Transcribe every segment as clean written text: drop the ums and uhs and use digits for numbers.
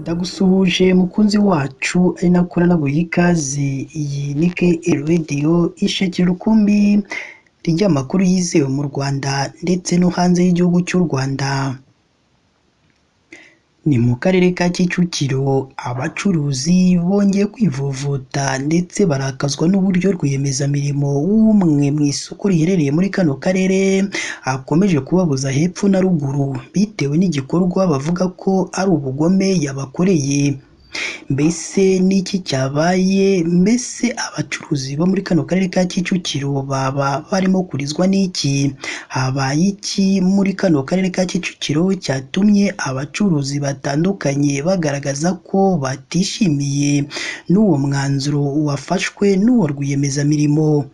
Ndagusuhuje mukunzi wacu ari nako naguha ikaze. Iyi ni KL Radio ishakira urukumbi ry'amakuru yizewe mu Rwanda ndetse no hanze y'igihugu cy'u Rwanda. Ni mu karere ka Kicukiro abacuruzi bongeye kwivovota ndetse barakazwa n'uburyo rwiyemezamirimo w'umwe mu isoko riherereye muri kano karere akomeje kubabuza hepfo na ruguru bitewe n'igikorwa bavuga ko ari ubugome yabakoreye. Mbese n'iki cyabaye? Mbese abacuruzi bo muri kano karere ka Kicukiro baba barimo kurizwa n'iki? Habaye iki muri kano karere ka Kicukiro cyatumye abacuruzi batandukanye bagaragaza ko batishimiye n'uwo mwanzuro wafashwe n'uwo rwiyemezamirimo?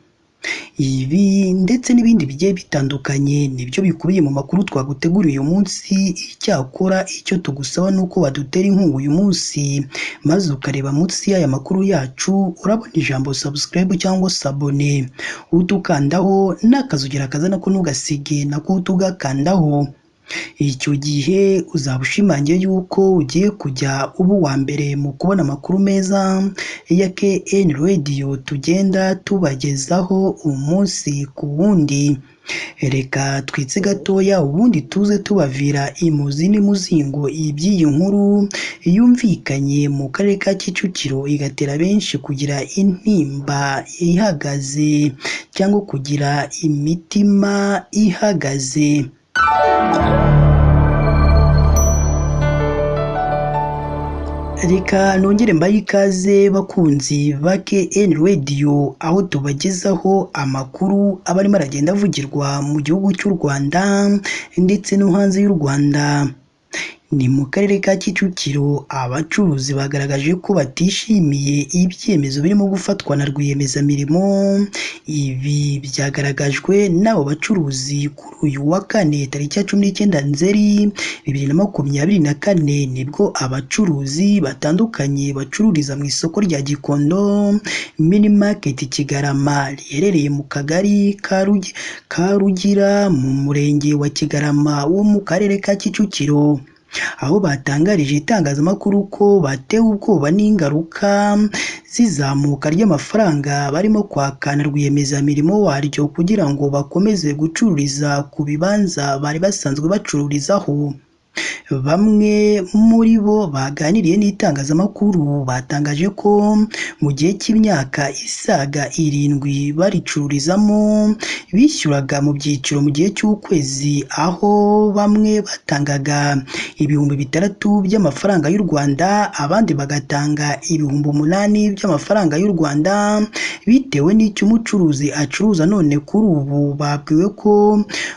Ibi ndetse n'ibindi bigiye bitandukanye nibyo bikubiye mu makuru twaguteguriye uyu munsi. Icyakora icyo tugusaba ni uko wadutera inkunga uyu munsi maze ukareba munsi y'aya makuru yacu urabona ijambo subscribe cyangwa se abone, utukandaho n'akazogera kaza nako ntugasige nako utugakandaho. Icyo gihe uzaba ushimangiye yuko ugiye kujya uba uwa mbere mu kubona amakuru meza ya KN Radio tugenda tubagezaho umunsi ku wundi. Reka twitse gatoya ubundi tuze tubavira imuzi n'imuzingo iby'iyi nkuru yumvikanye mu karere ka Kicukiro igatera benshi kugira intimba ihagaze cyangwa kugira imitima ihagaze. Reka nongere mbaye ikaze bakunzi ba KN Radio aho tubagezaho amakuru aba arimo aragenda avugirwa mu gihugu cy'u Rwanda ndetse no hanze y'u Rwanda. Ni mu karere ka Kicukiro abacuruzi bagaragaje ko batishimiye ibyemezo birimo gufatwa na rwiyemezamirimo. Ibi byagaragajwe n'abo bacuruzi kuri uyu wa kane tariki ya 19 Nzeri 2024 nibwo abacuruzi batandukanye bacururiza mu isoko rya Gikondo Mini Market Kigarama riherereye mu kagari ka Rugira mu murenge wa Kigarama wo mu karere ka Kicukiro, aho batangarije itangazamakuru ko batewe ubwoba n'ingaruka z'izamuka ry'amafaranga barimo kwakana rwiyemezamirimo waryo kugira ngo bakomeze gucururiza ku bibanza bari basanzwe bacururizaho. Bamwe muri bo baganiriye n'itangazamakuru batangaje ko mu gihe cy'imyaka isaga 7 baricururizamo bishyuraga mu byiciro mu gihe cy'ukwezi, aho bamwe batangaga ibihumbi 6 by'amafaranga y'u Rwanda abandi bagatanga ibihumbi 8 by'amafaranga y'u Rwanda bitewe n'icyo umucuruzi acuruza. None kuri ubu babwiwe ko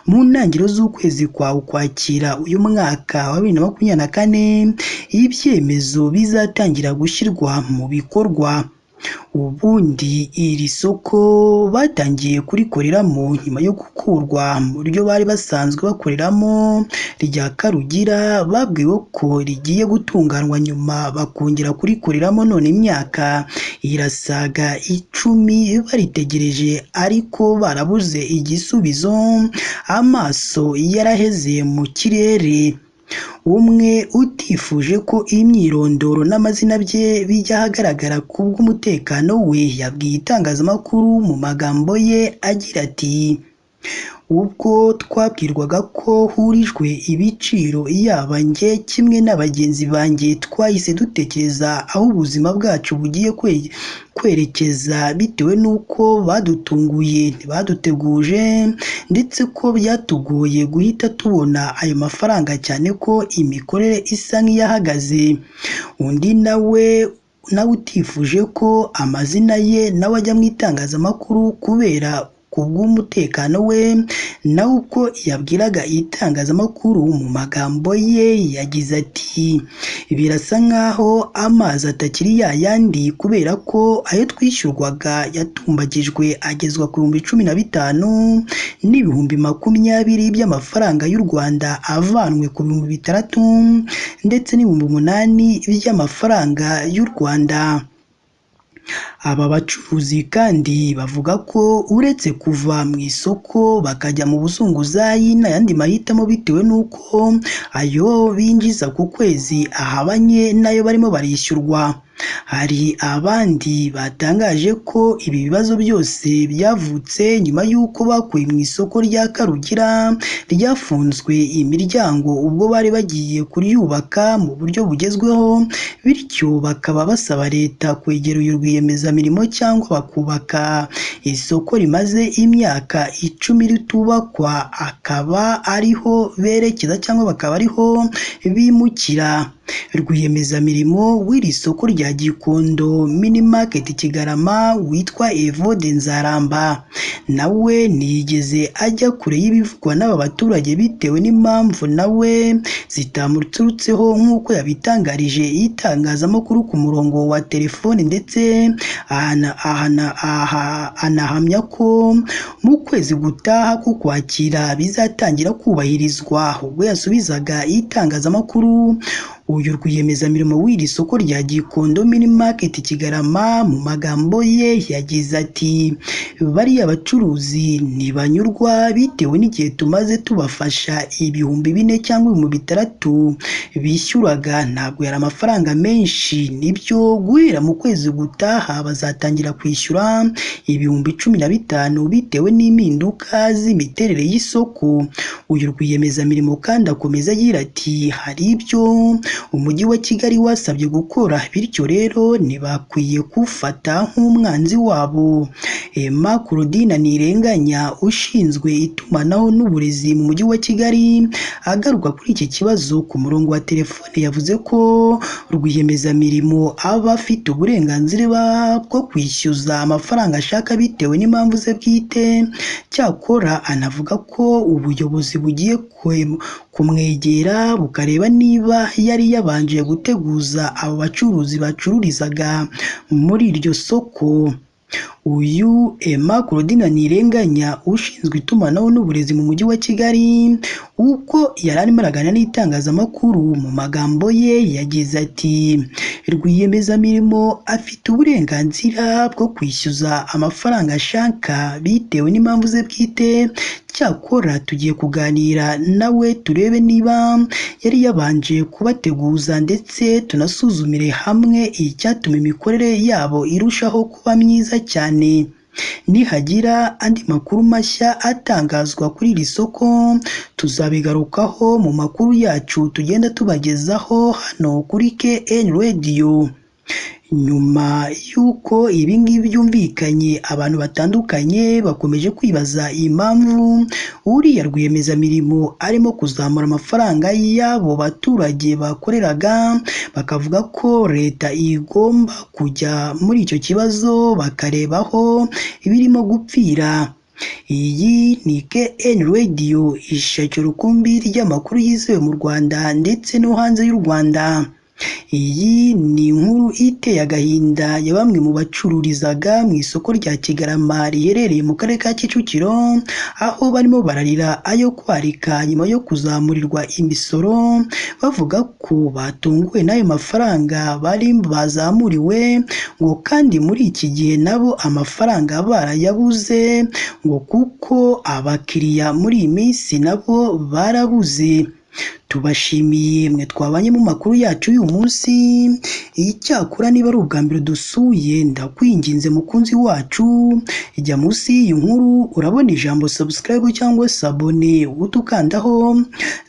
mu ntangiriro z'ukwezi kwa Ukwakira uyu mwaka wa 2024 ibyemezo bizatangira gushyirwa mu bikorwa. Ubundi iri soko batangiye kurikoreramo nyuma yo gukurwa mu buryo bari basanzwe bakoreramo rya Karugira, babwiwe ko rigiye gutunganywa nyuma bakongera kurikoreramo. None imyaka irasaga 10 baritegereje ariko barabuze igisubizo, amaso yaraheze mu kirere. Umwe utifuje ko imyirondoro n'amazina bye bijya ahagaragara kubw'umutekano we yabwiye itangazamakuru mu magambo ye agira ati: ubwo twabwirwaga ko hurijwe ibiciro yaba njye kimwe n'abagenzi banjye twahise dutekereza aho ubuzima bwacu bugiye kwerekeza bitewe n'uko badutunguye ntibaduteguje ndetse ko byatugoye guhita tubona ayo mafaranga cyane ko imikorere isa nk'iyahagaze. Undi nawe utifuje ko amazina ye nawe ajya mu itangazamakuru kubera kubw'umutekano we, nawe ubwo yabwiraga itangazamakuru mu magambo ye yagize ati: birasa nkaho amazi atakiri yayandi kubera ko ayo twishyurwaga yatumbagijwe agezwa ku 15,000 n'ibihumbi 20 by'amafaranga y'u Rwanda avanwe ku 6,000 ndetse n'ibihumbi 8 by'amafaranga y'u Rwanda. Aba bacuruzi kandi bavuga ko uretse kuva mu isoko bakajya mu buzunguzayi nta yandi mahitamo bitewe n'uko ayo binjiza ku kwezi ahabanye n'ayo barimo barishyurwa. Hari abandi batangaje ko ibi bibazo byose byavutse nyuma y'uko bakuye mu isoko rya Karugira ryafunzwe imiryango ubwo bari bagiye kuryubaka mu buryo bugezweho, bityo bakaba basaba leta kwegera uyu rwiyemezamirimo cyangwa bakubaka isoko rimaze imyaka 10 ritubakwa, akaba ariho berekeza cyangwa bakaba ariho bimukira. Rwiyemezamirimo w'iri soko rya Gikondo mini market Kigarama witwa Evode Nzaramba nawe ntiyigeze ajya kure y'ibivugwa n'aba baturage bitewe n'impamvu nawe zitamuturutseho nk'uko yabitangarije itangazamakuru ku murongo wa telefone, ndetse anahamya ko mu kwezi gutaha k'Ukwakira bizatangira kubahirizwa. Ubwo yasubizaga itangazamakuru, uyu rwiyemezamirimo w'iri soko rya Gikondo mini market Kigarama mu magambo ye yagize ati bariya bacuruzi ntibanyurwa bitewe n'igihe tumaze tubafasha 4,000 cyangwa 6,000 bishyuraga, ntabwo yari amafaranga menshi, nibyo guhera mu kwezi gutaha bazatangira kwishyura 15,000 bitewe n'impinduka z'imiterere y'isoko. Uyu rwiyemezamirimo kandi akomeza agira ati hari ibyo umujyi wa Kigali wasabye gukora, bityo rero ntibakwiye kufata nk'umwanzi wabo. Emma Claudine Ntirenganya ushinzwe itumanaho n'uburezi mu mujyi wa Kigali agaruka kuri iki kibazo ku murongo wa telefone yavuze ko rwiyemezamirimo aba afite uburenganzira bwo kwishyuza amafaranga ashaka bitewe n'impamvu ze bwite. Cyakora anavuga ko ubuyobozi bugiye kumwegera bukareba niba yari yabanje guteguza abo bacuruzi bacururizaga muri iryo soko. Uyu Emma Claudine Ntirenganya ushinzwe itumanaho n'uburezi mu mujyi wa Kigali ubwo yari arimo araganira n'itangazamakuru, mu magambo ye yagize ati rwiyemezamirimo afite uburenganzira bwo kwishyuza amafaranga ashaka bitewe n'impamvu ze bwite. Cyakora tugiye kuganira nawe turebe niba yari yabanje kubateguza ndetse tunasuzumire hamwe icyatuma imikorere yabo irushaho kuba myiza cyane. Nihagira andi makuru mashya atangazwa kuri iri soko tuzabigarukaho mu makuru yacu tugenda tubagezaho hano kuri KN Radio. Nyuma y'uko ibi ngibi byumvikanye, abantu batandukanye bakomeje kwibaza impamvu uriya rwiyemezamirimo arimo kuzamura amafaranga y'abo baturage bakoreraga, bakavuga ko leta igomba kujya muri icyo kibazo bakarebaho ibirimo gupfira. Iyi ni KN Radio, ishakiro rukumbi ry'amakuru yizewe mu Rwanda ndetse no hanze y'u Rwanda. Iyi ni inkuru iteye agahinda ya bamwe mu bacururizaga mu isoko rya Kigarama riherereye mu karere ka Kicukiro, aho barimo bararira ayo kwarika nyuma yo kuzamurirwa imisoro, bavuga ko batunguwe n'ayo mafaranga bazamuriwe, ngo kandi muri iki gihe nabo amafaranga barayabuze, ngo kuko abakiriya muri iyi minsi nabo barabuze. Tubashimiye mwe twabanye mu makuru yacu y'uyu munsi. Icyakora niba ari ubwa mbere dusuye, ndakwinginze mukunzi wacu, ijya munsi y'iyi nkuru urabona ijambo subscribe cyangwa se abone, utukandaho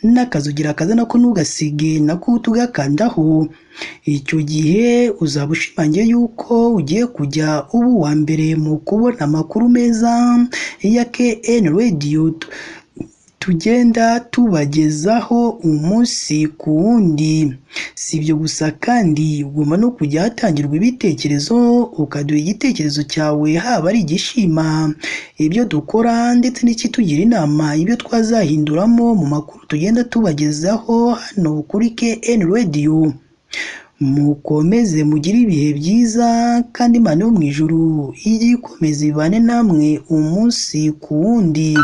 n'akazugira kaza nako ntugasige nako utugakandaho. Icyo gihe uzaba ushimangiye yuko ugiye kujya uba uwa mbere mu kubona amakuru meza ya KN Radio tugenda tubagezaho umunsi ku wundi. Si ibyo gusa kandi ugomba no kujya hatangirwa ibitekerezo, ukaduha igitekerezo cyawe, haba ari igishima ibyo dukora ndetse n'ikitugira inama ibyo twazahinduramo mu makuru tugenda tubagezaho hano kuri KN Radio. Mukomeze mugire ibihe byiza kandi Imana yo mu ijuru ijye ikomeza ibane namwe umunsi ku wundi.